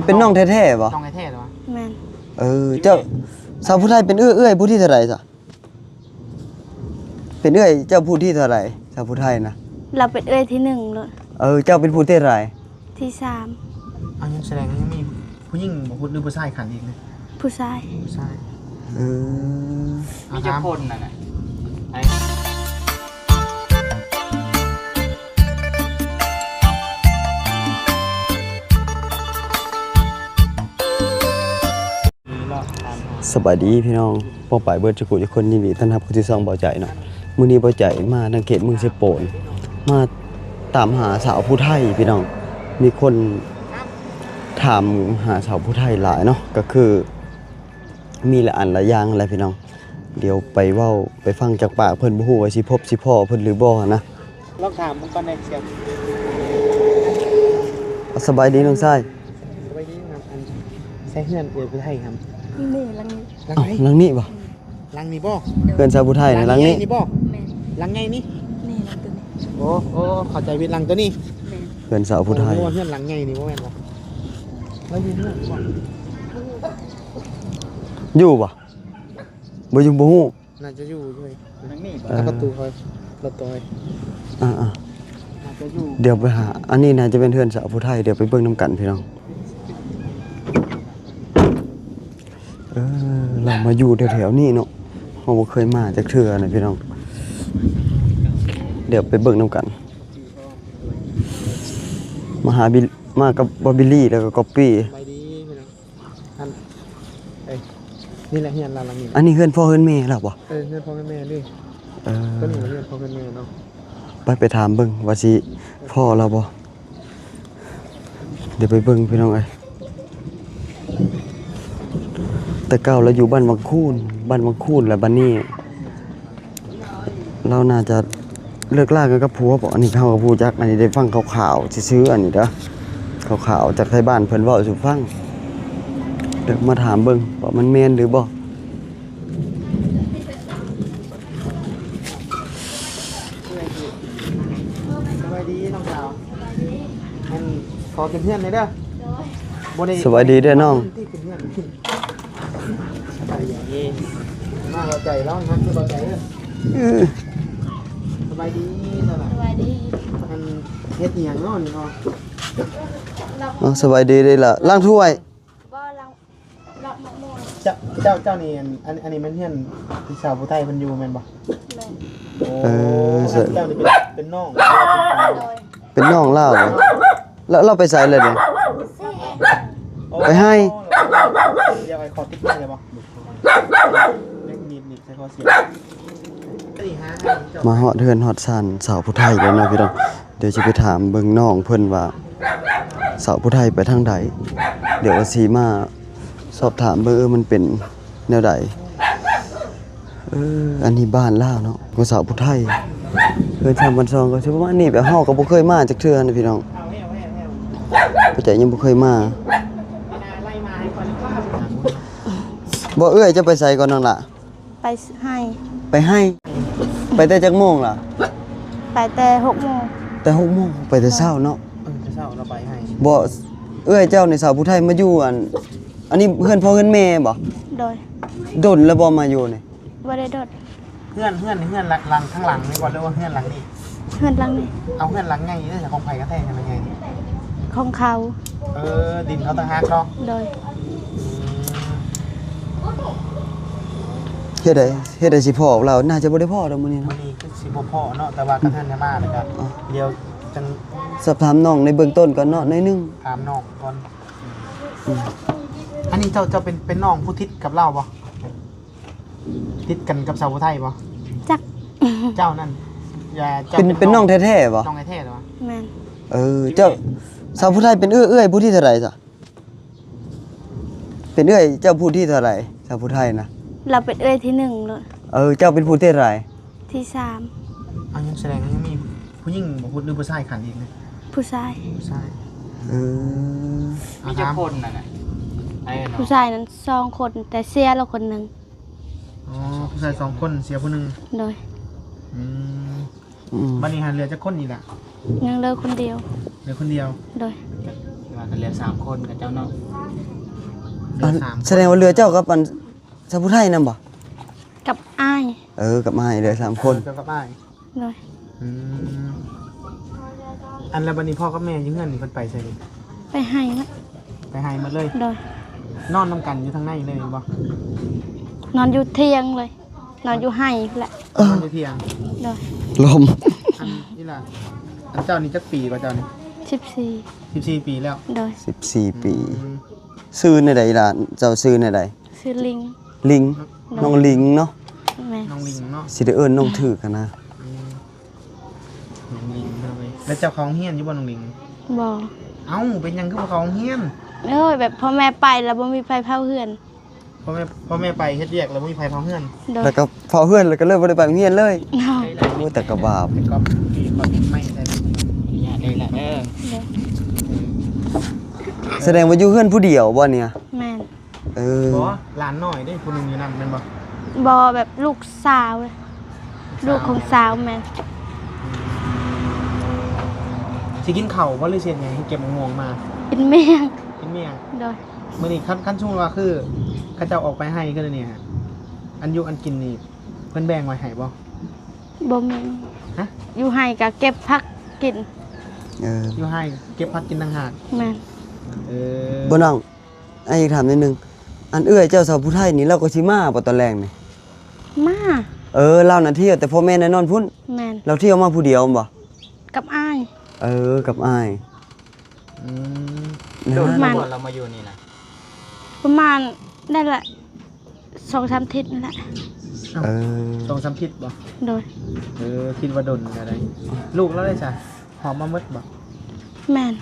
เป็นน้องแท้ๆบ่น้องแท้ๆเหรอแม่นเจ้าสาวผู้ไทยเป็นเอื้อยผู้ที่เท่าไหร่จ้ะเป็นเอื้อยเจ้าผู้ที่เท่าไหร่สาวผู้ไทยนะเราเป็นเอ้ยที่1เลยเจ้าเป็นผู้ที่เท่าไหร่ที่3ยังแสดงยังมีผู้หญิงบ่พูดหรือผู้ชายขันอีกนะผู้ชายมีเจ้าคนน่ะสบายดีพี่น้องป้องไปเบิร์ดจุกุทุกคนยินดีต้อนรับเข้าสู่ช่องเบาใจเนาะมื้อนี้เบาใจมาทางเขตเมืองเชโปนมาตามหาสาวผู้ไทยพี่น้องมีคนถามหาสาวผู้ไทยหลายเนาะก็คือมีหลายอันหลายอย่างอะไรพี่น้องเดี๋ยวไปเว้าไปฟังจากปากเพิ่นบ่ฮู้ว่าสิพบสิพ่อเพิ่นหรือบ่นะลองถามเพิ่นก่อนได้เสียงสบายดีน้องชายสบายดีครับอันใช้เฮือนเอื้อยผู้ไทยครับนี่หลังนี้หลังนี้บ่หลังนี้บ่เพื่อนสาวผู้ไทยนะหลังนี้นี่บ่หลังไงนี่นี่หลังตัวนี้โอ้เข้าใจผิดหลังตัวนี้เพื่อนสาวผู้ไทยเพื่อนหลังไงนี่บ่แม่นบ่แล้วอยู่เฮือนบ่อยู่บ่อยู่บ่ฮู้น่าจะอยู่ด้วยหลังนี้บ่ประตูคอยรถตัวน่าจะอยู่เดี๋ยวไปหาอันนี้น่าจะเป็นเพื่อนสาวผู้ไทยเดี๋ยวไปเบิ่งนำกันพี่น้องเรามาอยู่แถวๆนี้เนาะเราบ่เคยมาจากเทื่อนะพี่น้องเดี๋ยวไปเบิ่งนำกันมากับบอบบิลลี่แล้วก็ก๊อปปี้ไปดีพี่น้องนี่แหละเฮือนหลังนี้อันนี้เฮือนพ่อเฮือนแม่ล่ะบ่เฮือนพ่อแม่ดิก็นี่เฮือนพ่อแม่เนาะไปถามเบิ่งว่าสิพ่อเราบ่เดี๋ยวไปเบิ่งพี่น้องเอ้ยแต่เก่าเราอยู่บ้านวังคูนแล้วบัดนี้เราน่าจะเลิกลากันกับผัวบ่อันนี้เขาก็พูดจักอันนี้ได้ฟังข่าวๆซื่อๆอันนี้เด้อข่าวๆจากไทบ้านเพิ่นเว้าสู่ฟังเดี๋ยวมาถามเบิ่งว่ามันแม่นหรือบ่สบายดีน้องสาวอันขอเป็นเพื่อนเลยเด้อสบายดีเด้อน้องสบายดีมาเราใจแล้วนะสบายใจเด้อสบายดีนั่นแหละสบายดีอันเฮ็ดอีหยังเนาะนี่เนาะสบายดีเลยล่ะล้างถ้วยบ่ล้างมะม่วงเจ้านี่อันนี้มันเฮียนพี่สาวผู้ไทยเพิ่นอยู่แม่นบ่แม่นเจ้านี่เป็นน้องเป็นน้องเล่าแล้วเราไปใส่เลยเนี่ยไปให้เดี๋ยวไอ้ขอติ๊กได้บ่เล็กนิดใส่ขอเสียมาฮอดเฮือนฮอดซ่านสาวผู้ไทยแล้วนะพี่น้องเดี๋ยวสิไปถามเบิ่งน้องเพิ่นว่าสาวผู้ไทยไปทางใดเดี๋ยวสิมาสอบถามเบิ่งมันเป็นแนวใดอันนี้บ้านลาวเนาะของสาวผู้ไทยเคยทำบันซองก็สิประมาณนี้แบบเฮาก็บ่เคยมาจักเทื่อนะพี่น้องบ่ใจยังบ่เคยมาบ่เอื้อยจะไปไสก่อนน้องล่ะไปให้ไปแต่จักโมงล่ะไปแต่6 โมงแต่6 โมงไปแต่เช้าเนาะแต่เช้าเราไปให้บ่เอื้อยเจ้าในสาวผู้ไทยมาอยู่อันนี้เฮือนพ่อเฮือนแม่บ่ดนแล้วบ่มาอยู่นี่บ่ได้ดดเฮือนหลังข้างหลังนี่บ่เรียกว่าเฮือนหลังนี้เฮือนหลังนี่เอาเฮือนหลังใหญ่นี่จากของไผก็แท้ใช่มั้ยไงของเขาดินเขาต่างหากเนาะเฮ็ดได้สิพ่อเราน่าจะบ่ได้พ่อดอกมื้อนี้เนาะมื้อนี้คือสิบ่พ่อเนาะแต่ว่ากระทันจะมาแล้วก็เดี๋ยวจังสอบถามน้องในเบื้องต้นก่อนเนาะหน่อยนึงถามน้องก่อนอันนี้เจ้าเป็นน้องผู้ทิศกับเราบ่ทิศกันกับสาวผู้ไทยบ่จักเจ้านั่นอย่าเป็นน้องแท้ๆบ่น้องแท้ๆเหรอแม่นเจ้าสาวผู้ไทยเป็นเอื้อยผู้ที่เท่าไหร่จ้ะเป็นเอื้อยเจ้าผู้ที่เท่าไหร่สาวผู้ไทยนะเราเป็นเอ้ยที่1เลยเจ้าเป็นผู้ที่เท่าไหร่ที่3ยังแสดงยังมีผู้หญิงบ่พูดหรือผู้ชายขันอีกนะผู้ชายมีเจ้าคนน่ะผู้ชายนั้น2 คนแต่เสียแล้วคนนึงผู้ชาย2 คนเสียผู้นึงโดยบัดนี้หาเหลือจักคนอีกล่ะยังเหลือคนเดียวโดย ก็เหลือ3คนกับเจ้าเนาะ อันแสดงว่าเรือเจ้ากับอันชาวผู้ไทยนำบ่ กับอ้าย กับไม้เรือ3คน เจ้ากับอ้าย โดย อืมอันแล้วบัดนี้พ่อกับแม่อยู่เฮือนนี่เพิ่นไปไสนี่ ไปให้นะ ไปให้หมดเลย โดย นอนนํกันอยู่ทางในเลยบ่ นอนอยู่เที่ยงเลย นอนอยู่ให้แหละ นอนอยู่เที่ยง โดย ลม อันนี่ล่ะอันเจ้านี่จักปีกว่าเจ้านี่ 14 14ปีแล้ว โดย 14 ปีชื่อในใดล่ะเจ้าชื่อในใด ซื้อลิง ลิงน้องลิงเนาะ แม่ น้องลิงเนาะ สิได้เอิ้นน้องถือกันนะ น้องลิงเนาะเว้ยแล้วเจ้าของเฮียนอยู่บ่น้องลิง บ่ เอ้าเป็นหยังคือบ่ของเฮียน เอ้ยแบบพ่อแม่ไปแล้วบ่มีไฟเผาเฮือน พ่อแม่ไปเฮ็ดแยกแล้วบ่มีไผเผาเฮือน โดย แล้วก็พอเพื่อนแล้วก็เริ่มบ่ได้ไปโรงเรียนเลย เนาะ โอ้แต่ก็บาป เป็นก๊อปไม่ใช่ อย่าเลยล่ะเด้อ โดย แสดงว่าอยู่เพื่อนผู้เดียวบ่เนี่ย แม่น บ่หลานน้อยเด้ผู้หนึงอยู่นำแม่นบ่ บ่แบบลูกสาวเลยลูกของสาวแม่น สิกินข้าวบ่หรือสิเฮ็ดหยังให้เก็บมะม่วงมา เป็นเมียง กินเมี่ยง โดย มื้อนี้คันช่วงว่าคือเขาเจ้าออกไปให้คือเนี่ยอันอยู่อันกินนี่เพิ่นแบ่งไว้ให้บ่ บ่มี ฮะ อยู่ให้ก็เก็บผักกิน อยู่ให้เก็บผักกินต่างหาก แม่น เออ บ่น้องไอ้อยากถามนิดนึงอันเอื้อยเจ้าสาวผู้ไทยนี่เราก็สิมาบ่ตอนแรกนี่ มา เราน่ะเที่ยวแต่พ่อแม่น่ะนอนพุ่น แม่น เราเที่ยวมาผู้เดียวบ่ กับอ้าย กับอ้าย อืม โดน มัน เรามาอยู่นี่นะ ประมาณนั่นแหละ2-3ทิศนั่นแหละ เออ 2-3ทิศบ่ โดย คิดว่าดนอะไรลูกเราได้จ้ะหอมมาหมดบ่ แม่น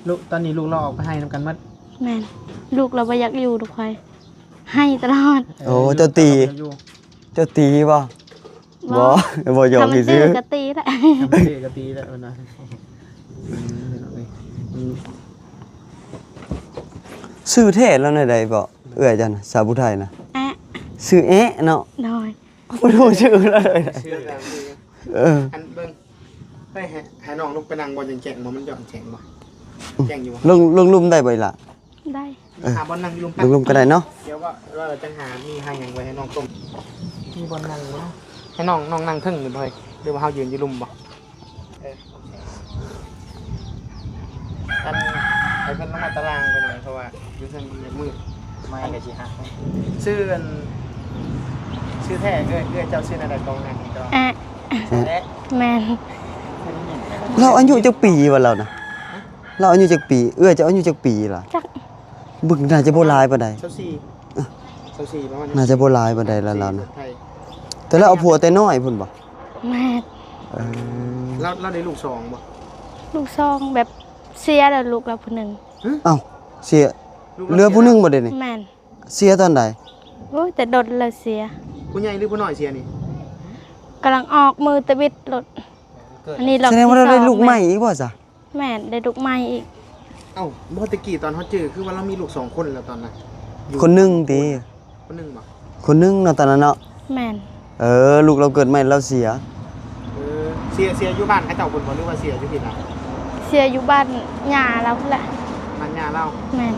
ลูกตอนนี้ลูกเราออกไปให้นำกันหมด แม่นลูกเราบ่อยากอยู่ทุกใครให้ตลอด โอ้เจ้าตี อยู่ เจ้าตีบ่บ่บ่ยอม ถ้ามัน ซื้ ดื้ อ อก็ตีแหละ ทำตีก็ตีแล้วมันนะอืม ซื้อแท้แล้วในใดบ่เอื้อยจันสาวผู้ไทยนะ แอะ ซื้อแอะเนาะ โดย บ่รู้ชื่อแล้วเลยนะ ชื่ออะไร อันเบิ่งเฮ้ยให้น้องลูกไปนั่งบนแจงบ่มันหย่อนแจงบ่แจงอยู่บ่ ลงลุ่มได้บ่ล่ะ ได้ หาบอลนั่งอยู่ลุม ลงลุ่มก็ได้เนาะ เดี๋ยวว่าเราจะหามีให้หยังไว้ให้น้องต้มมีบอลนั่งบ่ให้น้องนั่งครึ่งหรือบ่หรือว่าเฮายืนอยู่ลุมบ่อันให้เพิ่นลงมาตารางไปหน่อยเพราะว่าอยู่เทิงมืด ไม่ก็สิฮัก ชื่ออันชื่อแท้เอ้ยเจ้าชื่ออะไรกองงานนี่ก็ แอะ และ แม่น เราอายุจักปีวะเรานะเราอายุจักปีเอื้อยจะอายุจักปีล่ะ จัก บึกน่าจะบ่หลายปานใด เจ้าสี่ประมาณนี้ น่าจะบ่หลายปานใดแล้วเรานะ ไทย แต่เราเอาผัวแต่น้อยพุ่นบ่ แม่น เออ เราได้ลูกสองบ่ ลูกซองแบบเสียแล้วลูกเราผู้หนึง เอ้าเสียเหลือผู้หนึงบ่เด้นี่ แม่น เสียตอนใด โอ้ยแต่โดนเลยเสีย ผู้ใหญ่หรือผู้น้อยเสียนี่ กำลังออกมือตะบิดรถอันนี้เรา แสดงว่าเราได้ลูกใหม่อีกบ่จ้ะ แม่นได้ลูกใหม่อีก เอ้าบ่ตะกี้ตอนเฮาเจอคือว่าเรามีลูกสองคนแล้วตอนนั้นอยู่ คนหนึงติ คนหนึงบ่ คนหนึงเนาะตอนนั้นเนาะ แม่น ลูกเราเกิดใหม่เราเสีย เสียอยู่บ้านเขาเจ้าคนบ่หรือว่าเสียอยู่ที่ไหน เสียอยู่บ้านหญ้าเราแหละ บ้านย่าเรา แม่น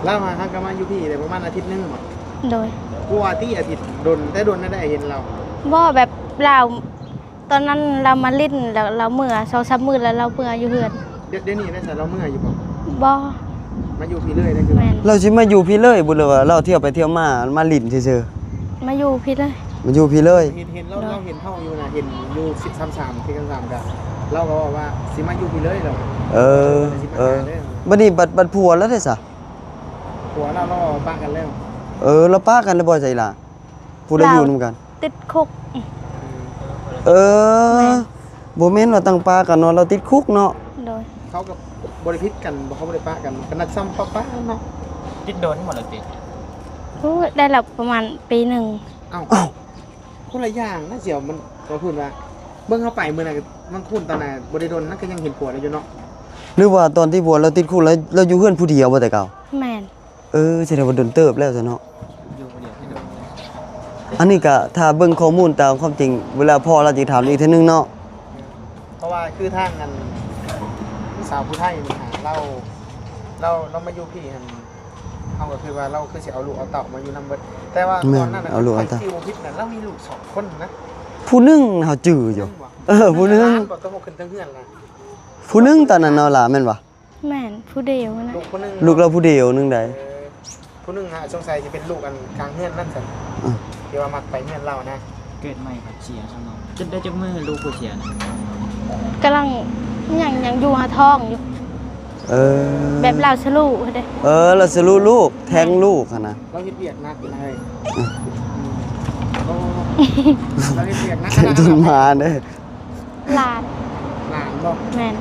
เรามาฮักก็มาอยู่พี่ได้ประมาณอาทิตย์หนึงบ่ โดย กลัวที่อาทิตย์โดนแต่โดนได้เห็นเรา บ่แบบเราตอนนั้นเรามาลิ้นแล้วเราเมื่อ2-3มื้อแล้วเราเมื่ออยู่เฮือน เดี๋ยวนี้ได้แต่เราเมื่อยอยู่บ่ บ่ มาอยู่พี่เลยได้คือ แม่น เราสิมาอยู่พี่เลยบ่เลยว่าเราเที่ยวไปเที่ยวมาลิ้นซื่อ มาอยู่พี่เลย ๆมาอยู่พี่เลย เห็นเราเห็นเฮาอยู่นะเห็นอยู่1033ที่กัน3กันเราก็บอกว่าสิมาอยู่พี่เลยเหรอ บัดนี้บัดผัวแล้วได้ซะ ผัวเราป้ากันแล้ว เราป้ากันแล้วบ่ใจล่ะผู้ได้อยู่นํกัน ติดคุก บ่แม่นว่าตั้งป้ากันเนาะเราติดคุกเนาะ โดย เขากับบริพิษกันบ่เขาบ่ได้ป้ากันกันนัดซ้ำป้าเนาะ ติดโดนหมดเลยติ โอ้ยได้แล้วประมาณปีหนึ่ง เอ้าคนละอย่างนะเสี่ยวมันก็พูดว่าเบิ่งเข้าไปมื้อนั้นมันคุ้นตอนน่ะบ่ได้โดนนั่นก็ยังเห็นผัวเราอยู่เนาะ หรือว่าตอนที่ผัวเราติดคุกแล้วเราอยู่เฮือนผู้เดียวบ่แต่เก่า แม่น แสดงว่าโดนเติบแล้วซะเนาะ อยู่คนเดียวที่โดน อันนี้ก็ถ้าเบิ่งข้อมูลตามความจริง เวลาพ่อเราสิถามอีกเทื่อนึงเนาะ เพราะว่าคือทางนั้น สาวผู้ไทยนี่หาเรามาอยู่พี่หั่นเอาก็คือว่าเราคือสิเอาลูกเอาเต่ามาอยู่นำเบิดแต่ว่าตอนนั้นน่ะที่บ่ผิดน่ะเรามีลูก2คนนะ ผู้หนึงเฮาจื้ออยู่ผู้หนึง บ่ต้องขึ้นทั้งเฮือนนะ ผู้หนึงตอนนั้นเนาะล่ะแม่นบ่ แม่นผู้เดียวนะ ลูกคนนึง ลูกเราผู้เดียวนึงใด ผู้นึงฮะสงสัยจะเป็นลูกอันกลางเฮือนนั่นซั่นที่ว่ามักไปเฮือนเรานะ เกิดใหม่ครับเสียข้างนอกจนได้จักมือลูกผู้เสียนะ กำลังยังอยู่หาท้องอยู่ เออ แบบเราสลูเด้ เราสิรู้ลูกแทงลูกหั่นน่ะ เราเฮ็ดเวียกหนักอยู่เลยโอ้เราเฮ็ดเวียกหนัก แทงต้นมาเด้อ หลาน หลานบ่ แม่น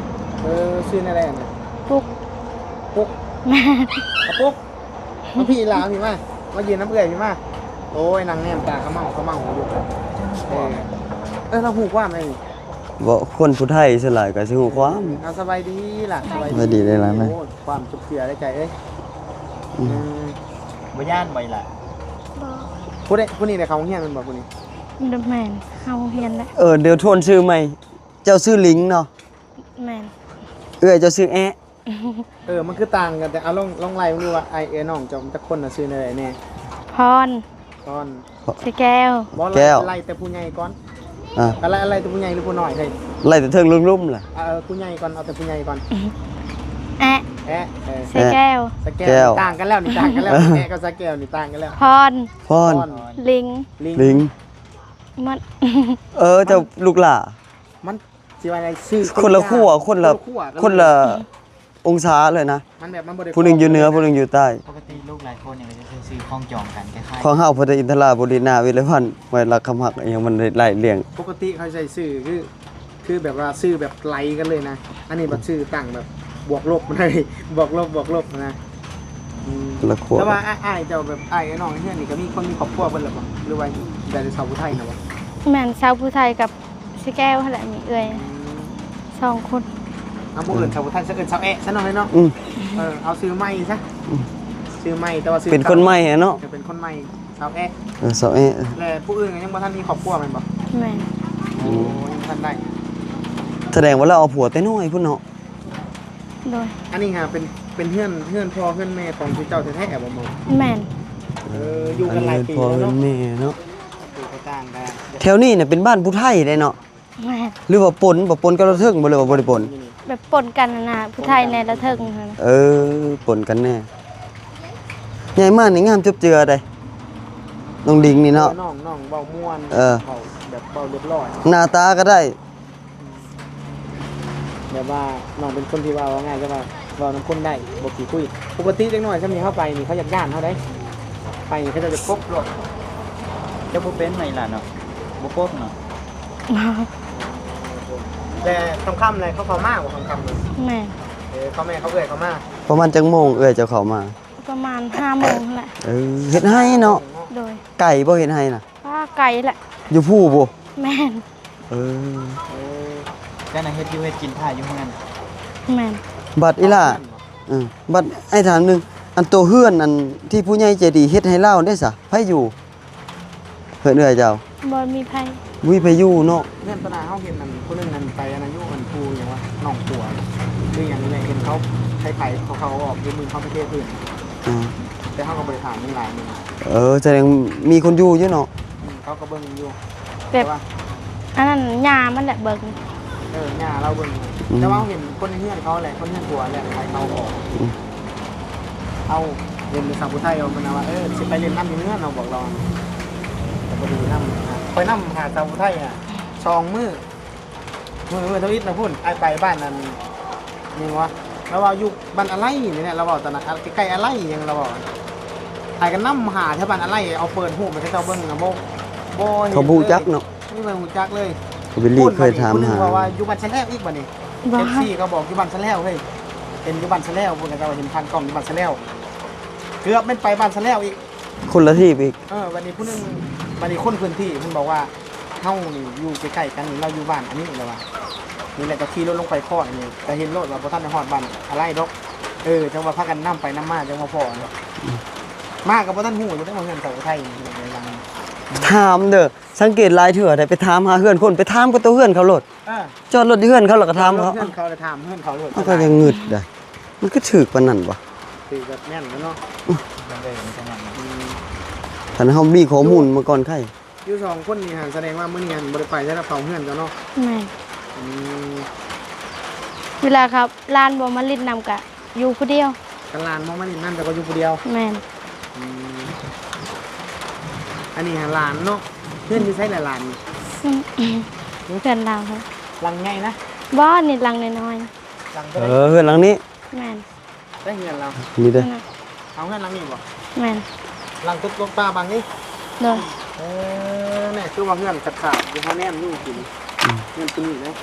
ชื่ออะไรน่ะ ปุ๊ก ปุ๊ก แม่น อะปุ๊กมาพี่ลาพี่มายืนน้ำเอื่อยพี่มาโอ้ยนางแนมตาเขาเมาอยู่เราหูกว่าไหม บ่คนผู้ไทยสลายก็สิฮู้ความ เอาสบายดีล่ะ สบายดีได้หลายไหม โอ้ความจุกเสียได้ใจเอ้ย บ่ย่านบ่ล่ะ บ่ ผู้นี้ในเขาเฮียนมันบอกผู้นี้ แม่นเฮาเฮียนแล้ว เดี๋ยวทวนชื่อใหม่เจ้าชื่อลิงเนาะ แม่น เจ้าชื่อแอะ มันคือต่างกันแต่เอาลองไล่ดูว่าไอน้องจะคนน่ะซื้อในไหนแน่ พร ก่อน สิแก้ว บ่ไล่แต่ผู้ใหญ่ก่อน อะไรแต่ผู้ใหญ่หรือผู้น้อยเฮ้ย ไล่แต่เทิงลุ่มๆล่ะ ผู้ใหญ่ก่อนเอาแต่ผู้ใหญ่ก่อน แอะ สิแก้ว สแก้วต่างกันแล้วนี่ต่างกันแล้วแม่กับสแก้วนี่ต่างกันแล้ว พร พร ลิง ลิง มัน เจ้าลูกหล่า มันสิว่าอะไรซื้อ คนละขั้วคนละองศาเลยนะ มันแบบมันบ่ได้ ผู้หนึงอยู่เหนือผู้หนึงอยู่ใต้ ปกติลูกหลายคนเนี่ยก็จะซื้อคล้องจองกันคล้าย ของเฮาพระอินทราบดินาวิไลพันธ์ไว้รักคำหักอหยังมันได้ไล่เลี้ยง ปกติเขาใช้ซื้อคือแบบว่าซื้อแบบไล่กันเลยนะอันนี้บัดซื้อต่างแบบบวกลบมันเลยบวกลบนะ ละขั้ว แต่ว่าอ้ายเจ้าแบบอ้ายน้องเฮือนนี่ก็มีคนมีครอบครัวเพิ่นแล้วบ่หรือว่าแต่ชาวผู้ไทยนะบ่ แม่นชาวผู้ไทยกับสิแก้วหั่นแหละมีเอื้อย2 คน เอาบ่เอิ้นชาวผู้ไทยซะเอิ้นชาวแอะซะหน่อยเนาะเอาซื้อใหม่ซะซื้อใหม่แต่ว่าซื้อ เป็นคนใหม่อะเนาะ จะเป็นคนใหม่ชาวแอะ สาวแอะ และผู้อื่นก็ยังบ่ทันมีครอบครัวแม่นบ่ แม่น โอ้ยังทันได้ แสดงว่าเราเอาผัวแต่น้อยพุ่นเนาะ โดย อันนี้ฮะเป็นเฮือนพ่อเฮือนแม่ของพี่เจ้าแท้ๆบ่หมอ แม่น อยู่กันหลายปี พ่อ แล้ว เป็น เนาะ แม่เนาะ อยู่ก็ต่างกัน แถวนี้เนี่ยเป็นบ้านผู้ไทยได้เนาะ แม่น หรือว่าปนบ่ปนกับเราเทิงบ่เลยว่าบ่ได้ปน แบบปนกันน่ะผู้ไทยในละเทิงนั่นน่ะ ปนกันแน่ใหญ่มากนี่งามจบเจือได้น้องดิงนี่เนาะ น้องเบาม่วน เออ เบาแบบเบาเรียบร้อย หน้าตาก็ได้ แบบว่าน้องเป็นคนที่ว่าง่ายใช่ป่ะเว้าน้ำคนได้บ่ขี้คุยปกติเด็กน้อยถ้ามีเข้าไปนี่เขาอยากย่านเฮาได้ไปนี่เขาจะพบรถ ๆจะบ่เป็นไหมล่ะเนาะบ่ปกเนาะ แต่ค่ำๆเลยเขามากกว่าค่ำๆเลย แม่น เขาแม่เขาเอื้อยเขามา ประมาณจังโมงเจ้าเข้ามา ประมาณ5 โมงนั่นแหละ เฮ็ดให้เนาะ โดย ไก่บ่เฮ็ดให้น่ะ ว่าไกลแหละ อยู่ผู้บ่ แม่น เออ แต่น่ะเฮ็ดอยู่เฮ็ดกินท่าอยู่เฮือน แม่น บัดอีหล่าบัดไอ้ถามหนึงอันตัวเฮือนอันที่ผู้ใหญ่ใจดีเฮ็ดให้เราได้ซะไผอยู่เพิ่นเอื้อยเจ้า บ่มีไผ วิไปอยู่เนาะ เงื่อนตนาเขาเห็นนั่นคนนึงนั่นไปอันนั้นยุมันปูอย่างว่าน้องตัวคืออย่างนี้เลยเห็นเขาใช้ไข่เขาออกยืมมือเขาไปเทพื้น อ่า แต่เขาก็บริหารมันหลายมือ แสดงมีคนอยู่อยู่เนาะ เขาก็เบิ่งอยู่ แบบอันนั้นยามันแหละเบิ่ง หน้าเราเบิ่งแต่ว่าเห็นคนในเฮือนเขาแหละคนเฮือนตัวแหละใครเขาออกเอาเรียนภาษาพุทธไทยเอามันว่าสิไปเรียนน้ำอยู่เนื้อเราบอกเราแต่พอดีน้ำไปน้ำหาชาวพุทธไทยอ่ะซองมือทวิตนะพุ่นไปบ้านนั้นยังวะเราว่าอยู่บ้านอะไรเนี่ยเราบอกตอนนั้นใกล้อะไรยังเราบอกถ่ายกันน้ำหาแถวบ้านอะไรเอาเปิดหูไปให้เจ้าเบิ้งนะโบ เขาบูจักเนาะ นี่เป็นหูจักเลย วิลลี่เคยถาม คนนึ หาง ว่าอยู่บ้านชั้นแรกอีกบ่นี่ บ่ เอฟซีเขาบอกอยู่บ้านชั้นแรกเฮ้ยเป็นอยู่บ้านชั้นแรกพวกเราเห็นพันกล่องอยู่บ้านชั้นแรกเกือบไม่ไปบ้านชั้นแรกอีก คนละที่อีก วันนี้ผู้นึงวันนี้คนพื้นที่คุณบอกว่าเฮานี่อยู่ใกล้ๆกันนี่เราอยู่บ้านอันนี้เลยว่านี่แหละก็ขี่รถลงไปข้อนี่แต่เห็นรถว่าบ่ทันได้ฮอดบ้านอะไรดอกจังว่าพากันนํไปนํมาจังว่าพอมากกับบ่ทันฮู้อยู่ได้มาเงินเสาไทยในหลัง ถามเด้อสังเกตหลายเถื่อได้ไปถามหาเฮือนคนไปถามกับตัวเฮือนเขาโลด เออ จอดรถที่เฮือนเขาแล้วก็ถามเขา เพื่อนเขาเลยถามเพื่อนเขาเลย มันก็ยังงึดได้มันก็ถึกปานนั้นบ่ คือแบบแน่นแล้วเนาะ มันได้มันขนาดนั้น คันเฮามีข้อมูลมาก่อนใคร อยู่สองคนนี่หันแสดงว่ามื้อนี้หันบ่ได้ไปใช่แล้วเผาเพื่อนกันเนาะ แม่น อืม เวลาครับลานบ่มาลิ้นนำกะอยู่ผู้เดียว กันลานมองมานี่นั่นแต่ก็อยู่ผู้เดียว แม่น อืมอันนี้หาหลานเนาะเพื่อนอยู่ใช้หลานนี่ เพื่อนเราครับ หลังไงนะ บ่นี่ลังน้อย หลังก็ เอ ได้ อเฮือนหลังนี้ ๆแม่น ได้เงินเรา นี่เด้อ นั่นน่ะ เอาเงินหลังนี้บ่ แม่น หลังตุ๊กตุ๊กป้าบางนี่ เด้อ เนี่ยคือว่าเงินขาดอยู่เขาแนมอยู่กินเงินตัวนี้นะ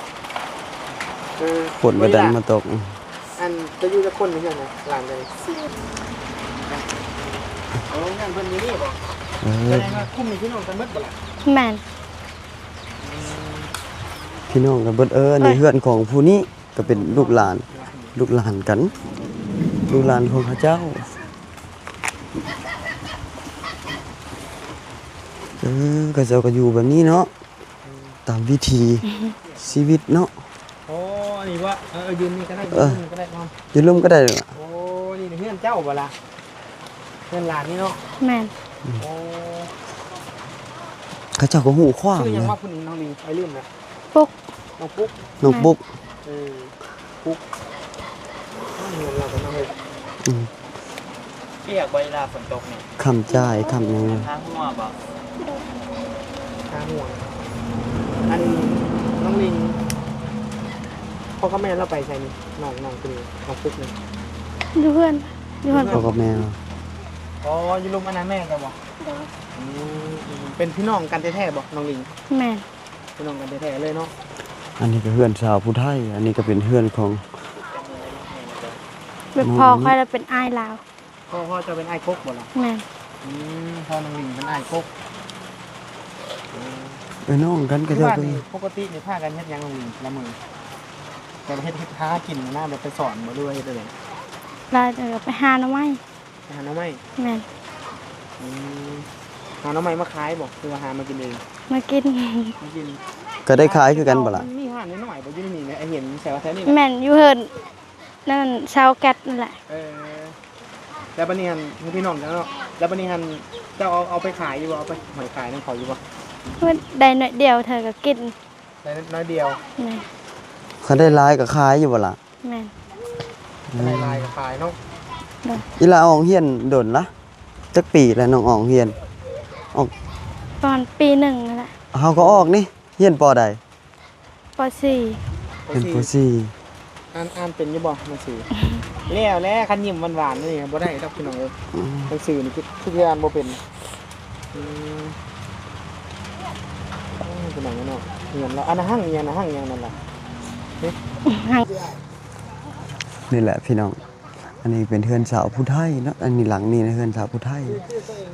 เออ ฝนก็ดันมาตก อันจะอยู่จะคนไม่ใช่ไหมหลังเลยโอ้เงินเพิ่นอยู่นี่บ่ เอ แส อ ดงว่าคุ้มนี่พี่น้องกันเบิดบ่ล่ะ แม่น พี่น้องกันเบิดนี่เฮือนของผู้นี้ก็เป็นลูกหลานกัน ลูกหลานของพระเจ้าก็เจ้าก็อยู่แบบนี้เนาะตามวิธีชีวิตเนาะ โอ้นี่ว่ายืนนี่ก็ได้ยืนนี่ก็ได้ความ อยู่ร่วมก็ได้ล่ะ โอ้นี่เพื่อนเจ้าบ่ล่ะเพื่อนหลานนี่เนาะ แม่น โอ้ เขาเจ้าก็หูความ ชื่อยัง นะ ว่าคุณน้องลิงไอ้ลืมนะ ปุ๊ก น้องปุ๊ก น้องปุ๊ก ปุ๊กเงินเราก็น้องเลย อืม เปียกเวลาฝนตกนี่ คำจ่ายคำยังไง ทางหัวบ่ ข้าห่วงอันน้องลิงพ่อกับแม่เราไปใช่นี่น้องคนนี้น้องปุ๊กนี่ อยู่เพื่อนอยู่เพื่อน พ่อกับแม่ อ๋ออยู่ลุมอันนั้นแม่กันบ่เป็นพี่น้องกันแท้ๆบ่น้องลิง แม่น พี่น้องกันแท้ๆเลยเนาะ อันนี้ก็เฮือนชาวผู้ไทยอันนี้ก็เป็นเฮือนของ แบบพอค่อยแล้วเป็นอ้ายลาว พ่อจะเป็นไอ้กกบ่ล่ะ แม่น พ่อน้องลิงเป็นไอ้กก น้องกันก็ ที่ เจ้า บ้าน ก็ นี่ปกติในภาคกันเฮ็ดหยังน้องลิงละมือแต่เฮ็ดหากินนะแบบไปสอนบ่ด้วยเฮ็ดได้ เราจะไปหาหน่อไม้ หาน้องไม้ แม่น หาน้องไม้มาขายบ่คือว่าหามากินเอง มากิน มากิน ก็ได้ขายคือกันบ่ล่ะ มันมีห้างน้อยๆบ่อยู่ในนี่แหละไอ้เห็นแถวแถวนี้ แม่นอยู่เฮินนั่นชาวแก๊สนั่นแหละ แล้วบัดนี้หันพี่น้องกันเนาะแล้วบัดนี้หันเจ้าเอาไปขายอยู่บ่เอาไปหอยขายนั่นเขาอยู่บ่ ได้หน่อยเดียวเธอก็กิน ได้น้อยเดียว แม่น เขาได้หลายก็ขายอยู่บ่ล่ะ แม่น ได้ลายก็ขายเนาะ อีหลาอองเฮียนโดนละจักปีแล้วน้องอองเฮียน ตอนปีหนึ่งนั่นแหละ เฮาก็ออกนี่เฮียนปอใด ปสี่ เป็นปอสี่ อ่านเป็นอยู่บ่หนังสือแล้วคันยิ้มหวานๆนี่บ่ได้ดอกพี่น้องเอ้ยหนังสือนี่คืออ่านบ่เป็นพี่น้องเนาะเงินเราอันนั้นห้างอีหยังนะห้างอีหยังนั่นล่ะ นี่แหละพี่น้อง อันนี้เป็นเฮือนสาวผู้ไทยเนาะอันนี้หลังนี่นะเฮือนสาวผู้ไทย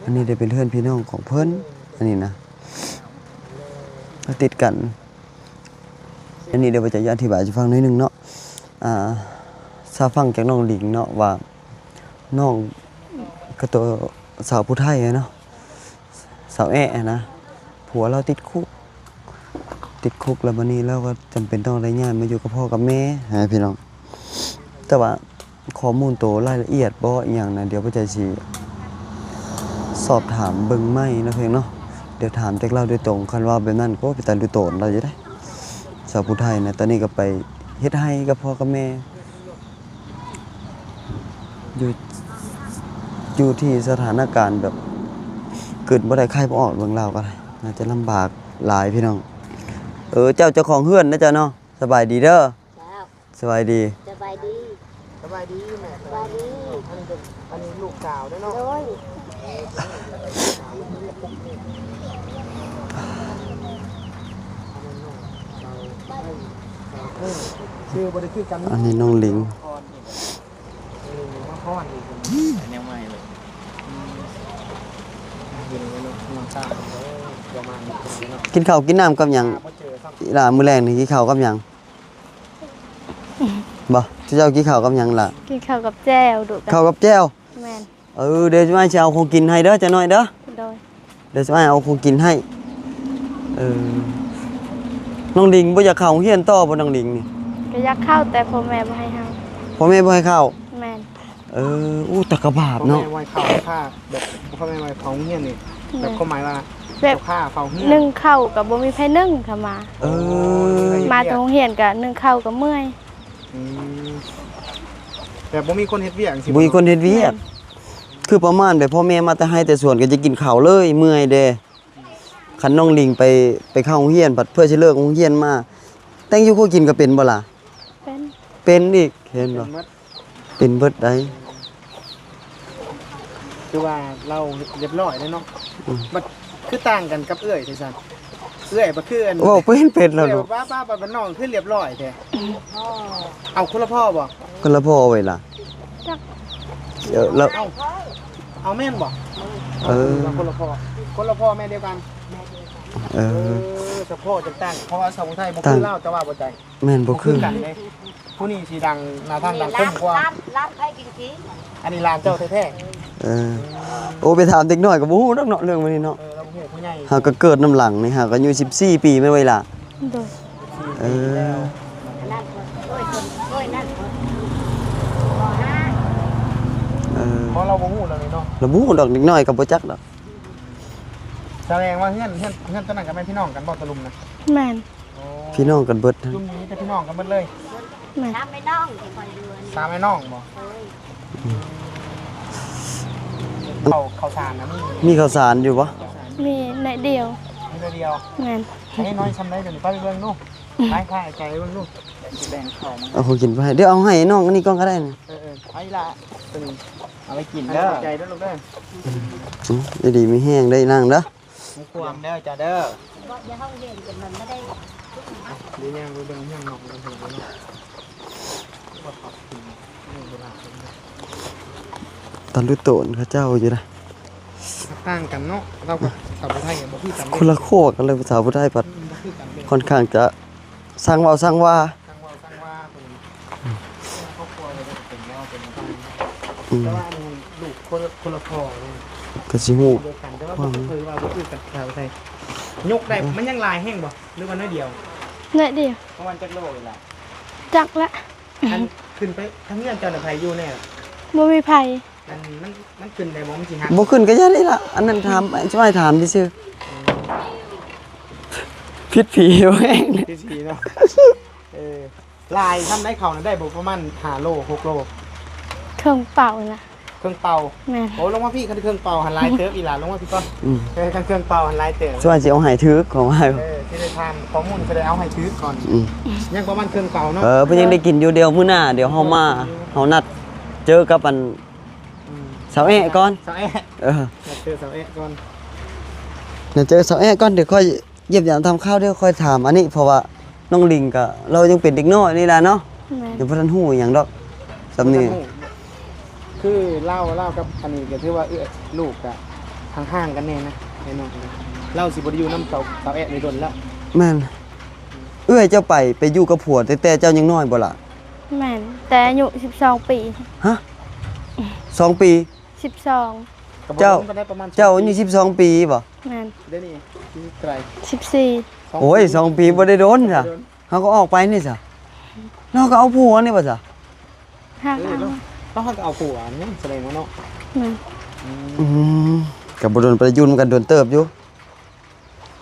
อันนี้ได้เป็นเฮือนพี่น้องของเพิ่นอันนี้นะก็ติดกัน อันนี้เดี๋ยวจะอธิบายให้ฟังหน่อยหนึงเนาะทราบฟังจากน้องหลิงเนาะว่าน้องก็ตัวสาวผู้ไทยอะเนาะสาวแอะนะผัวเราติดคุกแล้ววันนี้เราก็จำเป็นต้องได้ย้ายมาอยู่กับพ่อกับแม่ฮะพี่น้องแต่ว่าข้อมูลโตรายละเอียดบ่อหย่างนะเดี๋ยวพ่อใจสิสอบถามเบิ่งใหม่นะเพียงเนาะเดี๋ยวถามจากเราโดยตรงคันว่าแบบนั้นก็ไปตาดูโตนเราจะได้สาวผู้ไทยนะตอนนี้ก็ไปเฮ็ดให้กับพ่อกับแม่อยู่ที่สถานการณ์แบบเกิดบ่ได้ไข้บ่ออกเบิ่งลาวก็ได้น่าจะลำบากหลายพี่น้องเจ้าของเฮือนนะจ๊ะเนาะสบายดีเด้อสบายดี สบายดี สบายดีแม่ สบายดี อันนี้ลูกสาวเด้อเนาะ โดย ชื่อบริคือกัน อันนี้น้องหลิง มาพ่อนอีก แนวใหม่เลย อยู่ในน้ำตาประมาณนี้เนาะ กินข้าวกินน้ำกับหยัง บ่เจอซ้ อีหล่ามื้อแรงนี่กินข้าวกับหยังบ่เจ้ากินข้าวกับหยังล่ะ กินข้าวกับแจ่วดูกั ข้าวกับแจ่ว แม่น เดี๋ยวจะมาสิเอาของกินให้เด้อจะหน่อยเด้อ โดย เดี๋ยวจะให้เอาของกินให้น้องลิงบ่อยากเข้าโรงเรียนต่อบ่น้องลิงนี่ ก็อยากเข้าแต่พ่อแม่บ่ให้เฮา พ่อแม่บ่ให้เข้า แม่น อู้ตะกะบาป พ่อ เนาะ แม่ไว้เขาค่าแบบพ่อแม่ไว้เขาเฮียนนี่แบบก็หมายว่า แบบ ค่าเขาเฮีย นึ่งข้าวก็บ่มีไผนึ่งเข้ามา มาตรงเรียนก็นึ่งข้าวก็เมื่อย แบบบ่มีคนเฮ็ดเวียกจังซี่ บ่มีคนเฮ็ดเวียกคือประมาณแบบพ่อแม่มาแต่ให้แต่สวนก็จะกินข้าวเลยเมื่อยเด้คันน้องลิงไปเข้าโรงเรียนบัดเพื่อสิเลิกโรงเรียนมาแต่งอยู่คู่กินก็เป็นบ่ล่ะ เป็น เป็นอีกเห็นบ่เป็นเบิดได้ คือว่าเราเรียบร้อยแล้วเนาะมันคือต่างกันกับเอื้อยใช่ซั่นเอื้อยบ่คืออัน เว้าเป็นแล้ว เอื้อย ลูก ป้าบ้านน้องคือเรียบร้อยแท้เอาคนละพ่อบ่ คนละพ่อไว้ล่ะ จัก แล้ว เอาแม่นบ่คนละพ่อแม่เดียวกันแต่พ่อจะต่างเพราะว่าสมุนไพรบ่คือเล่าแต่ว่าบ่ใจ แม่นบ่คือ กันเลยผู้นี้สิดังหน้าทางดังคมกว่า ร้านใครกินขี้ อันนี้ร้านเจ้าแท้ โอ้ไปถามเด็กน้อยก็บ่ฮู้ดอกเนาะเรื่องมันนี่เนาะ เราเฮ็ดผู้ใหญ่ หาก็เกิดน้ำหลังนี่หาก็อายุ14 ปีแม่นไว้ล่ะ โดย นั่นคนช่วยนั่นคนบ่ฮะ เพราะเราบ่ฮู้แล้วนี่เนาะ แล้วบ่ฮู้ดอกเด็กน้อยก็บ่จักดอก แสดงว่าเฮือนตอนนั้นก็เป็นพี่น้องกันบ่ตะลุมนะ แม่น พี่น้องกันเบิด ลุมนี้เป็นพี่น้องกันหมดเลย แม่น ทำไม่น้องที่คอยเดือน ตามไอ้น้องบ่ เอ้ย เขาสารนะมี มีข้าวสารอยู่บ่ มีในเดียว มีเดียว แม่น ให้น้อยทำได้เดี๋ยวนี้ไปเบิ่งนู่นไปค่าใจเบิ่งนู่นแบ่งเข้ามา เอาของกินไปให้เดี๋ยวเอาให้น้องอันนี้ก่อนก็ได้นะ ไปละตึง เอาไปกิน เด้ เด้ อ อ ใจเด้อลูกเด้อ ได้ดีมีแห้งได้นั่งเด้อ มุควม เด้อจ้าเด้อ บอกอย่าห้องเรียนกันมันไม่ได้ ดีแน่ดูเบิ่งเฮียงนอกเบิ่งเบิ่งเนาะ ตอนรู้โตนเขาเจ้าอยู่นะ ต่างกันเนาะเราก็สาวไทยบ่คือกัน คนละโคกกันเลยภาษาพุทธไทยปัด บ่คือกันเด้ ค่อนข้างจะสร้างเว้าสร้างว่า ตั้งว่าเป็นครอบครัวเลยเป็นว่าเป็นแต่ว่าลูกคนละพ่อเลย ก็สิฮู้ เดียวกันแต่ว่าบ่เคยว่าบ่คือกันสาวไทยยกได้มันยังลายแห้งบ่หรือว่าน้อยเดียว ในเดียว เพราะวันจักโลเลยล่ะ จักละ อันขึ้นไปทั้งเงื่อนเจ้าหน้าที่อยู่แน่ บ่มีไผ อันมันขึ้นได้บ่มันสิหัก บ่ขึ้นก็ย่าได้ล่ะอันนั้นถามช่วยถามซื่อผิดผีว่าแห้ง ที่สีเนาะลายทำได้เข่านะได้บ่ประมาณ5โล6โล เครื่องเป่านะ เครื่องเป่า แม่น โอ้ลงมาพี่คันเครื่องเป่าหันลายเติบอีหลานลงมาพี่ก่อนคันเครื่องเป่าหันลายเติบ ช่วยสิเอาให้ถึกของให้ ที่ได้ทานข้อมูลก็ได้เอาให้ถือก่อนยังประมาณเครื่องเป่าเนาะ เพิ่นยังได้กินอยู่เดียวมื้อหน้าเดี๋ยวเฮามาเฮานัดเจอกับอันสาวแอะก่อน สาวแอะ เจอสาวแอะก่อน เดี๋ยวเจอสาวแอะก่อนเดี๋ยวค่อยเยี่ยมยามทำข้าวเดี๋ยวค่อยถามอันนี้เพราะว่าน้องลิงก็เรายังเป็นเด็กน้อยนี่ล่ะเนาะ แม่น เดี๋ยวบ่ทันฮู้หยังดอกสำนี้ คือเล่ากับอันนี้ก็ถือว่าลูกอะห่างๆกันแน่นะไอ้น้องเล่าสิบ่ได้อยู่น้ำสาวแอะในดนแล้ว แม่นเอื้อยเจ้าไปอยู่กับผัวแต่เจ้ายังน้อยบ่ล่ะ แม่นแต่อายุ12 ปี ฮะ2 ปี 12 เจ้าอายุ12 ปีบ่ แม่น เดี๋ยวนี้ที่ไกล 14 โอ้ย2 ปีบ่ได้โดนจ้ะเฮาก็ออกไปนี่จ้ะเนาะก็เอาผัวนี่บ่จ้ะ หัก แล้ว เอา เขาก็เอาผัวนี่แสดงว่าเนาะ แม่น ก็บ่โดนประยุนกันโดนเติบอยู่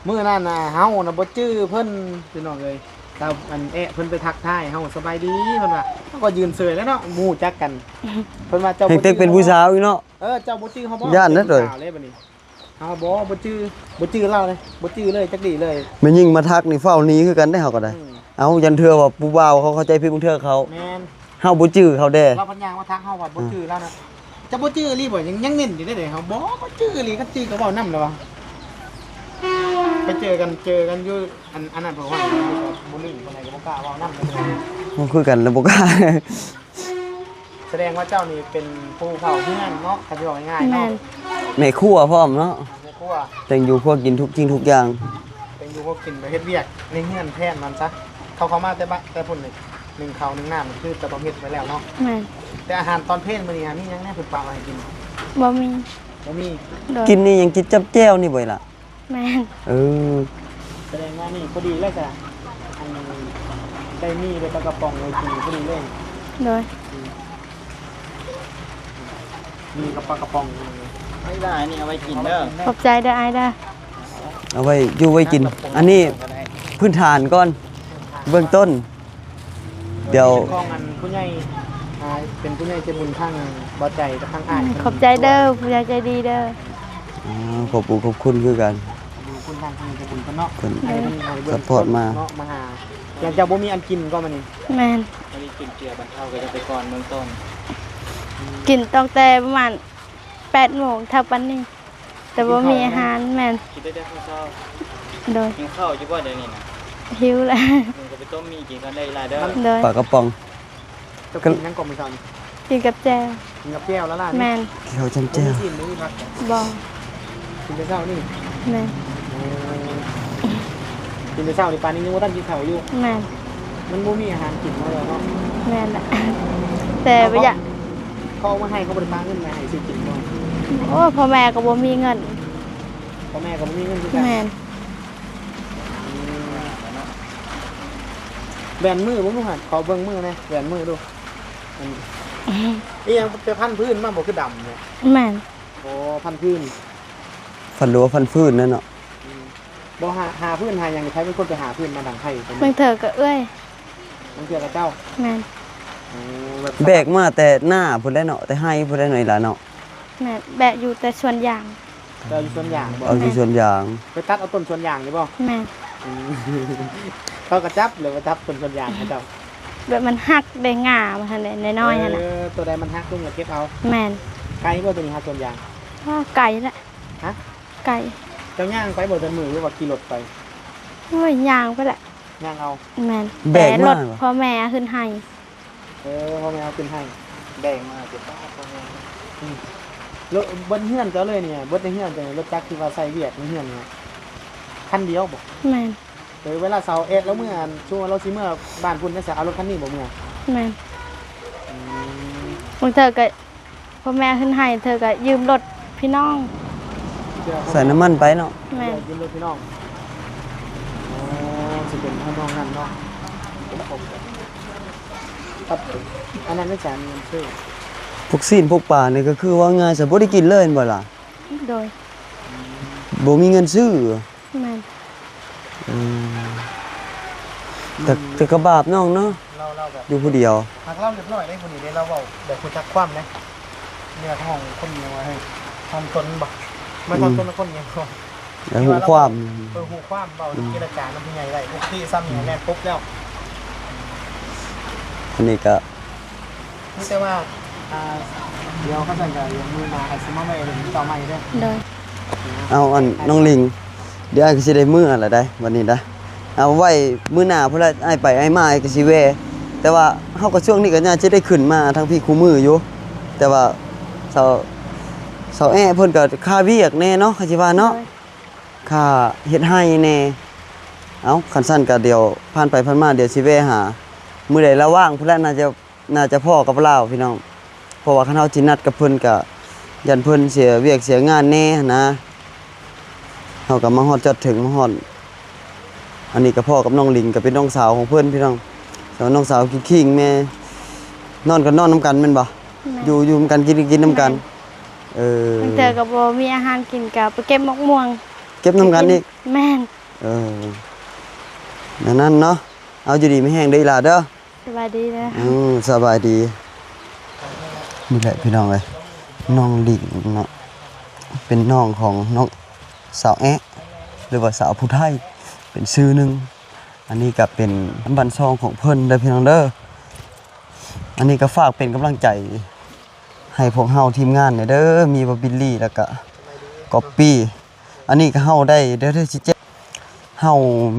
มื้อนั้นน่ะเฮาน่ะบ่จื้อเพิ่นพี่น้องเอ้ยถ้าอันเพิ่นไปทักทายเฮาสบายดีเพิ่นว่าเฮาก็ยืนเสยแล้วเนาะหมู่จักกันเพิ่นว่าเจ้า เฮงเต็กเป็นผู้สาวอีกเนาะ เจ้าบ่จื้อเฮาบ่ ย่านนะเด้อ ป็ผู้สาวเลยบัดนี้เฮาบ่จื้อเราเลยบ่จื้อเลยจักดีเลย แม่นยิ่งมาทักนี่เฝ้าหนีคือกันได้เฮาก็ได้ เอายันเทื่อว่าผู้บ่าวเขาเข้าใจผิดบางเทื่อเขา แม่น เฮาบ่จื้อเขาเด้ เราพันยางว่าทักเฮาว่าบ่จื้อแล้วนะจะบ่จื้ออีหลีบ่ยังเน้นอยู่เด้เฮาบ่จื้ออีหลีก็จื้อก็เว้านำแล้วว่ะไปเจอกันอยู่อันนั้นเพราะว่าบ่ลืมคนไหนก็บ่กล้าเว้านำเลย มันคือกันแล้วบ่กล้า แสดงว่าเจ้านี่เป็นผู้เฒ่าเฮือนเนาะถ้าสิบอกง่ายๆ แม่ เนาะ น แม่ครัวพร้อมเนาะ ในครัว แต่งอยู่พวกกินทุกสิ่งทุกอย่าง เป็นอยู่พวกกินไปเฮ็ดเวียกในเฮือนแทนมันซะเขามาแต่พุ่นนี่หนึ่งข้าวหนึ่งน้ำคือจะประเภทไปแล้วเนาะ แม่น แต่อาหารตอนเพลนมื้อนี้มีหยังแน่คือปลาให้กิน บ่มี บ บ่มี โดย กินนี่ยังกินจับแจ้วนี่บ่ล่ะ แม่น เออ แสดงว่านี่พอดีเลยจ้ะอันได้มีได้ปลากระป๋องไว้กินพอดีเลย โดย มีกระปลากระป๋อง ไม่ได้นี่เอาไว้กินเด้อ ขอบใจเด้ออ้ายเด้อ เอาไว้อยู่ไว้กิน อันนี้พื้นฐานก่อนเบื้องต้น เดี๋ยว ของอันผู้ใหญ่เป็นผู้ใหญ่ใจบุญทางบ่ใจกับทางอ้าย ขอบใจเด้อผู้ใหญ่ใจดีเด้อ ขอบคุณคือกัน ดูคุณทางผู้ใหญ่ใจบุญเพิ่นเนาะ เพิ่น ให้เพิ่นให้เบิ่ง ซัพพอร์ตมา เนาะมาหาอยากจะบ่มีอันกินก็มานี่ แม่น ไม่ได้กินเกลือบรรเทาก็จะไปก่อนเมืองต้น กินตั้งแต่ประมาณ8 โมงเท่าปันนี้แต่บ่มีอาหารแม่น กินได้ข้าว โดย กินข้าวอยู่บ่เดี๋ยวนี้นะ หิวแล้ว มึงก็ไปต้มมีกินกันได้หลายเด้อ โดย ปลากระป๋อง จะกินยังก่อนมื้อเช้านี่ กินกับแจว กินกับแก้วแล้วล่ะ แม่น ข้าวจำแจ้ว กินมื้อพัก บ่ กินแต่เช้านี่ แม่น กินแต่เช้านี่ปานนี้ยังบ่ทันกินข้าวอยู่ แม่น มันบ่มีอาหารกินมาแล้วเนาะ แม่นละแต่บ่อยาก เขาเอามาให้เขาบ่ได้ฝากเงินมาให้ซื้อกินบ่ โอ้พ่อแม่ก็บ่มีเงิน พ่อแม่ก็บ่มีเงินคือกัน แม่น แบนมือบ่รู้หั่นขอเบิ่งมือหน่อยแบนมือดูอันนี้อีหยังไปพันพื้นมาบ่คือดำเนี่ย แม่น โอ้พันพื้น ฟันรัวฟันฟื้นนั่นเนาะ บ่หาพื้นหาหยังใครเป็นคนไปหาพื้นมาดังไผเป็น บางเถอก็เอ้ย มันเกี่ยวกับเจ้า แม่น โอ้แบบ แบกมาแต่หน้าพุ่นได้เนาะแต่ให้พุ่นได้หน่อยล่ะเนาะ แม่นแบะอยู่แต่ส่วนยาง เราอยู่สวนยางบ่ เอาอยู่ส่วนยาง ไปตัดเอาต้นสวนยางนี่บ่ แม่น อืมเขาก็จับหรือว่าจับต้นสวนยางให้เจ้า แบบมันหักได้ง่ามาหั่นแหละน้อยๆหั่นน่ะ ตัวใดมันฮักลุงก็เก็บเอา แม่น ไก่บ่ตัวนี้ฮักสวนยาง อ้อไก่แหละ ฮะ ไก่ เจ้าย่างไปบ่จนมือหรือว่าขี่รถไป โอ้ยยางไปแหละ ย่างเอา แม่น แบ แต่ ก ร มา ถพ่อแม่ขึ้นให้ พ่อแม่เอาขึ้นให้ แดงมาเจ็บป้าพ่อแม่ รถบนเฮือนเจ้าเลยเนี่ยบนในเฮือนจะรถจักรที่ว่าใส่เวียดในเฮือนเนี่ยคันเดียวบ่ แม่น เวลาเสาร์เอ็ดแล้วเมื่อช่วงเราสิเมื่อบ้านคุณจะเอารถคันนี้บ่เมื่อ แม่นบางเธอก็พ่อแม่ขึ้นให้เธอก็ยืมรถพี่น้อง ใส่น้ำมันไปเนาะ แม่น ยืมรถพี่น้องอ๋อสิเป็นพี่น้องนั่นเนาะครับอันนั้นไม่จ่ายเงินซื้อ พวกซีนพวกปลานี่ก็คือว่าง่ายซะบ่ได้กินเลยบ่ล่ะ โดย บ่มีเงินซื้อ แม่น แต่ก็บาปน้องเนาะ เราแบบ อยู่ผู้เดียว หากเล่าเรียบร้อยได้คนนี้ได้เราเว้าแบบคุณจักความนะเนี่ยห้องคนเดียวให้ทำตนบ่มาทำตนคนเดียว แล้วหูความ หูความเบาเจรจาน้ำผู้ใหญ่ได้พวกที่ซ้ำอย่างแน่ปุ๊บแล้ว อันนี้ก็ ไม่ใช่ว่าเดี๋ยวเขาใส่กับมือมาไอ้ซิมาไม่เลยต่อไม่ด้วย โดย เอาอันน้องลิง เดี๋ยวอ้ายก็สิได้มื้อละได้วันนี้นะเอาไว้มื้อหน้าพุ่นละอ้ายไปอ้ายมาอ้ายก็สิแวะแต่ว่าเฮาก็ช่วงนี้ก็น่าจะได้ขึ้นมาทั้งพี่คู่มืออยู่ แต่ว่าเสาแอ้เพิ่นก็ค่าเวียกแน่เนาะเขาสิว่าเนาะ โดย ค่าเฮ็ดให้แน่เอาคันสั้นก็เดี๋ยวผ่านไปผ่านมาเดี๋ยวสิแวะหามื้อใดเราว่างพุ่นละน่าจะพ้อกับเราพี่น้องเพราะว่าคันเฮาสินัดกับเพิ่นก็ยันเพิ่นเสียเวียกเสียงานแน่นะเฮาก็มาฮอดจอดถึงมาฮอดอันนี้ก็พ่อกับน้องลิงก็เป็นน้องสาวของเพิ่นพี่น้องแต่ว่าน้องสาวคิงๆแม่นอนก็นอนนํกันแม่นบ่ แม่น อยู่นำกันกินนำกันเออ บางเธอก็บ่มีอาหารกินก็ไปเก็บมะม่วง เก็บนำกันอีก แม่น เออนั่นเนาะเอาอยู่ดีไม่แห้งได้อล่ะเด้อ สบายดีเด้อ สบายดีนี่แหละพี่น้องเอ้ยน้องลิงเนาะเป็นน้องของน้องสาวแอะหรือว่าสาวผู้ไทยเป็นชื่อหนึงอันนี้ก็เป็นบัญซองของเพิ่นเด้อพี่น้องเด้ออันนี้ก็ฝากเป็นกำลังใจให้พวกเฮาทีมงานเนี่ยเด้อมีบอบิลลี่แล้วก็ก๊อปปี้อันนี้ก็เฮาได้เด้อสิเจ็บเฮา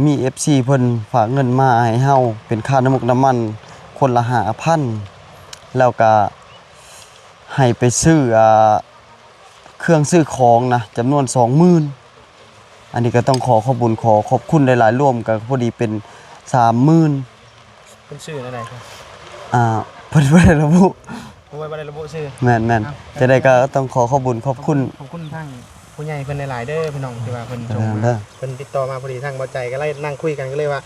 มี FC เพิ่นฝากเงินมาให้เฮาเป็นค่าน้ำมันน้ำมันคนละ5,000แล้วก็ให้ไปซื้อเครื่องซื้อของนะจำนวน 20,000อันนี้ก็ต้องขอบคุณหลายๆร่วมกันพอดีเป็น 30,000 เป็นชื่ออะไรครับ เพิ่นบ่ได้ระบุ โอ้ยบ่ได้ระบุชื่อ แม่นๆจะได้ก็ต้องขอขอบคุณขอบคุณ ขอบคุณทางผู้ใหญ่เพิ่นหลายๆเด้อพี่น้องที่ว่าเพิ่นส่ง เด้ มา อ เพิ่นติดต่อมาพอดีทางเบาใจก็เลยนั่งคุยกันก็เลยว่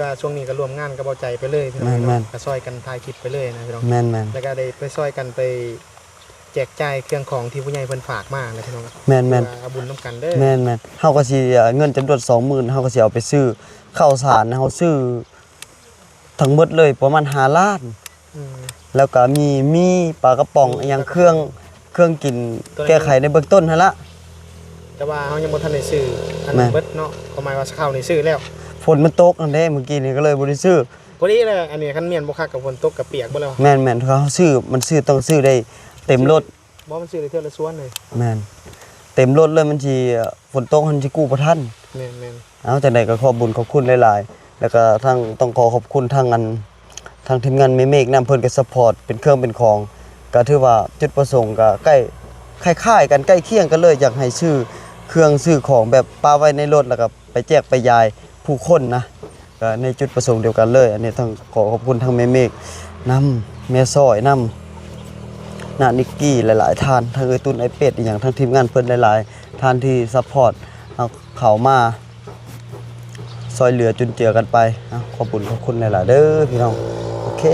าช่วงนี้ก็ร่วมงานกับเบาใจไปเลยพี่น้องก็ซอยกันถ่ายคลิปไปเลยนะพี่น้อง แม่น แล้วก็ได้ไปซอยกันไปแจกจ่ายเครื่องของที่ผู้ใหญ่เพิ่นฝากมาเลยพี่น้อง แม่น เอาบุญนํกันเด้อ แม่นเฮาก็สิเงินจำนวน 20,000เฮาก็สิเอาไปซื้อข้าวสารนะเฮาซื้อทั้งหมดเลยประมาณ5ล้าน อืม แล้วก็มีปลากระป๋องอหยังเครื่องกินแก้ไขในเบื้องต้นหั่นละ แต่ว่าเฮายังบ่ทันได้ซื้ออัน แม่ เบิดเนาะก็หมายว่าข้าวนี่ซื้อแล้ว ฝนมันตกนั่นเด้เมื่อกี้นี่ก็เลยบ่ได้ซื้อ พอดีเลยอันนี้คันเมียนบ่คักกับฝนตกกับเปียกบ่แล้ว แม่นเขาซื้อมันซื้อต้องซื้อได้เต็มรถ บ่มันซื้อได้เทื่อละส่วนเลย แม่นเต็มรถเลยมันสิฝนตกมันสิกู้บ่ทัน แม่น เอาจังได๋ก็ขอบบุญขอบคุณหลายๆแล้วก็ต้องขอขอบคุณทางทีมงานเมฆนำเพิ่นก็ซัพพอร์ตเป็นเครื่องเป็นของก็ถือว่าจุดประสงค์ก็ใกล้คล้ายๆกันใกล้เคียงกันเลยอยากให้ซื้อเครื่องซื้อของแบบปาไว้ในรถแล้วก็ไปแจกไปยายผู้คนนะก็ในจุดประสงค์เดียวกันเลย อันนี้ต้องขอขอบคุณทางเมฆนำแม่ซ้อยนำนานิกกี้หลายๆท่านทางเอ้ยตุนไอเป็ดอีหยังทางทีมงานเพิ่นหลายๆท่านที่ซัพพอร์ตเอาเข้ามาซอยเหลือจุนเจือกันไปขอบคุณหลายๆเด้อพี่น้องโอเค